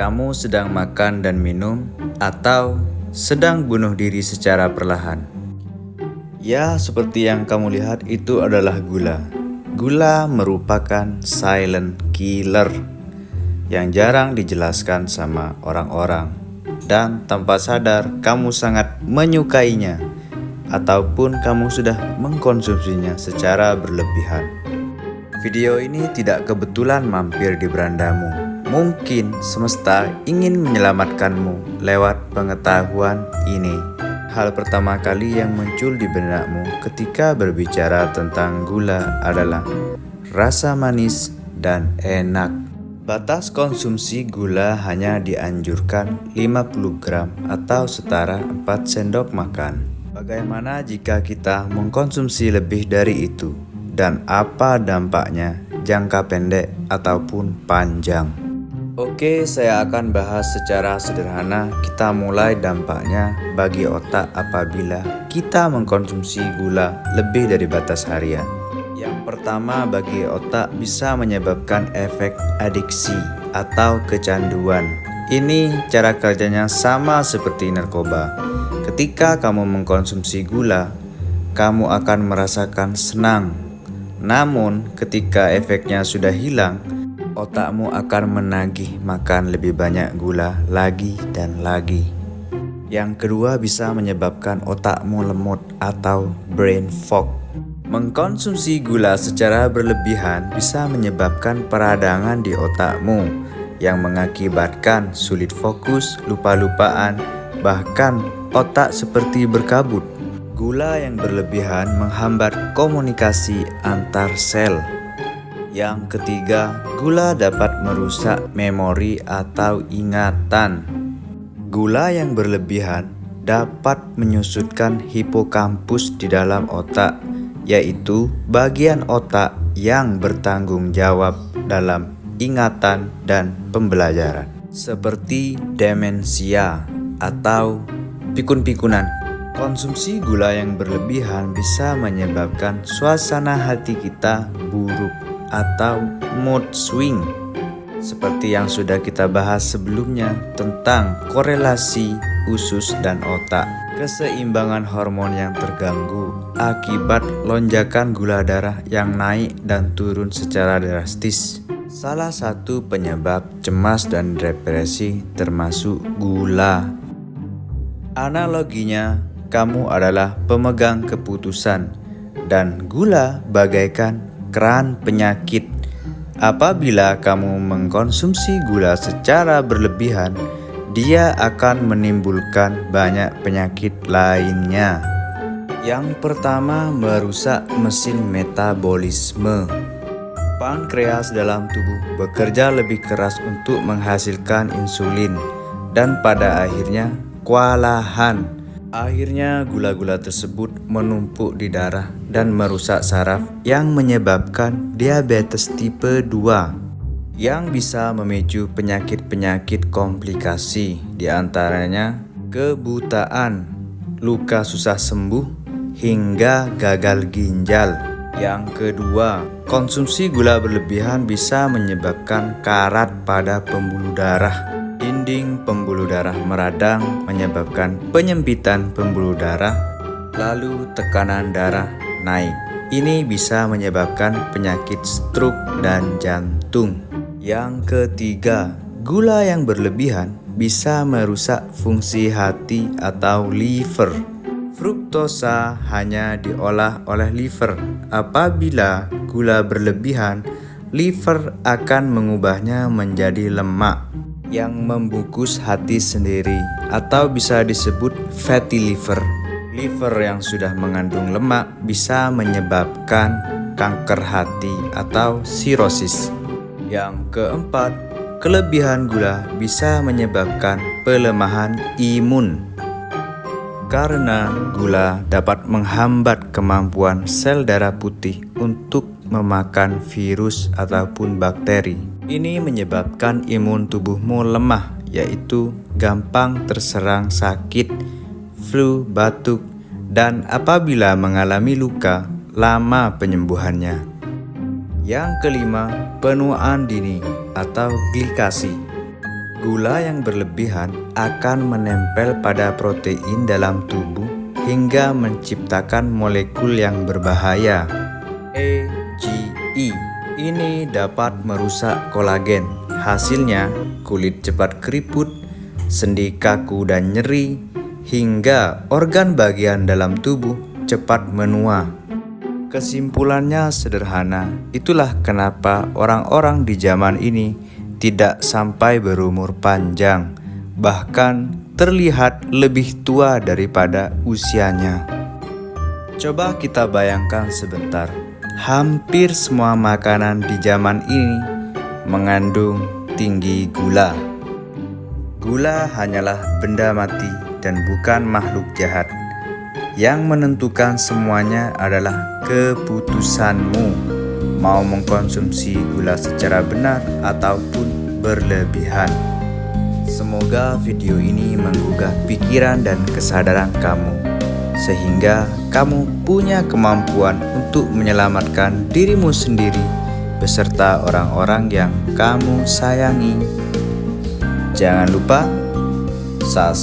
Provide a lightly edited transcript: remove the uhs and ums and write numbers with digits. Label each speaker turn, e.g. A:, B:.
A: Kamu sedang makan dan minum atau sedang bunuh diri secara perlahan? Ya, seperti yang kamu lihat itu adalah gula. Gula merupakan silent killer yang jarang dijelaskan sama orang-orang. Dan tanpa sadar kamu sangat menyukainya ataupun kamu sudah mengkonsumsinya secara berlebihan. Video ini tidak kebetulan mampir di berandamu. Mungkin semesta ingin menyelamatkanmu lewat pengetahuan ini. Hal pertama kali yang muncul di benakmu ketika berbicara tentang gula adalah rasa manis dan enak. Batas konsumsi gula hanya dianjurkan 50 gram atau setara 4 sendok makan. Bagaimana jika kita mengkonsumsi lebih dari itu? Dan apa dampaknya jangka pendek ataupun panjang? Oke, saya akan bahas secara sederhana. Kita mulai dampaknya bagi otak apabila kita mengkonsumsi gula lebih dari batas harian. Yang pertama, bagi otak bisa menyebabkan efek adiksi atau kecanduan. Ini cara kerjanya sama seperti narkoba. Ketika kamu mengkonsumsi gula, kamu akan merasakan senang. Namun, ketika efeknya sudah hilang, otakmu akan menagih makan lebih banyak gula lagi dan lagi. Yang kedua, bisa menyebabkan otakmu lemot atau brain fog. Mengkonsumsi gula secara berlebihan bisa menyebabkan peradangan di otakmu yang mengakibatkan sulit fokus, lupa-lupaan, bahkan otak seperti berkabut. Gula yang berlebihan menghambat komunikasi antar sel. Yang ketiga, gula dapat merusak memori atau ingatan. Gula yang berlebihan dapat menyusutkan hipokampus di dalam otak, yaitu bagian otak yang bertanggung jawab dalam ingatan dan pembelajaran, seperti demensia atau pikun-pikunan. Konsumsi gula yang berlebihan bisa menyebabkan suasana hati kita buruk atau mood swing, seperti yang sudah kita bahas sebelumnya tentang korelasi usus dan otak. Keseimbangan hormon yang terganggu akibat lonjakan gula darah yang naik dan turun secara drastis. Salah satu penyebab cemas dan depresi termasuk gula. Analoginya, kamu adalah pemegang keputusan dan gula bagaikan keran penyakit. Apabila kamu mengkonsumsi gula secara berlebihan, dia akan menimbulkan banyak penyakit lainnya. Yang pertama, merusak mesin metabolisme. Pankreas dalam tubuh bekerja lebih keras untuk menghasilkan insulin dan pada akhirnya kewalahan. Akhirnya gula-gula tersebut menumpuk di darah dan merusak saraf yang menyebabkan diabetes tipe 2 yang bisa memicu penyakit-penyakit komplikasi, diantaranya kebutaan, luka susah sembuh, hingga gagal ginjal. Yang kedua, konsumsi gula berlebihan bisa menyebabkan karat pada pembuluh darah. Dinding pembuluh darah meradang menyebabkan penyempitan pembuluh darah, lalu tekanan darah naik. Ini bisa menyebabkan penyakit stroke dan jantung. Yang ketiga, gula yang berlebihan bisa merusak fungsi hati atau liver. Fruktosa hanya diolah oleh liver. Apabila gula berlebihan, liver akan mengubahnya menjadi lemak yang membungkus hati sendiri atau bisa disebut fatty liver. Liver yang sudah mengandung lemak bisa menyebabkan kanker hati atau sirosis. Yang keempat, kelebihan gula bisa menyebabkan pelemahan imun. Karena gula dapat menghambat kemampuan sel darah putih untuk memakan virus ataupun bakteri. Ini menyebabkan imun tubuhmu lemah, yaitu gampang terserang sakit, flu, batuk, dan apabila mengalami luka, lama penyembuhannya. Yang kelima, penuaan dini atau glikasi. Gula yang berlebihan akan menempel pada protein dalam tubuh hingga menciptakan molekul yang berbahaya. AGE ini dapat merusak kolagen. Hasilnya, kulit cepat keriput, sendi kaku dan nyeri, hingga organ bagian dalam tubuh cepat menua. Kesimpulannya sederhana, itulah kenapa orang-orang di zaman ini tidak sampai berumur panjang, bahkan terlihat lebih tua daripada usianya. Coba kita bayangkan sebentar, hampir semua makanan di zaman ini mengandung tinggi gula. Gula hanyalah benda mati dan bukan makhluk jahat. Yang menentukan semuanya adalah keputusanmu, mau mengkonsumsi gula secara benar ataupun berlebihan. Semoga video ini menggugah pikiran dan kesadaran kamu, sehingga kamu punya kemampuan untuk menyelamatkan dirimu sendiri beserta orang-orang yang kamu sayangi. Jangan lupa subscribe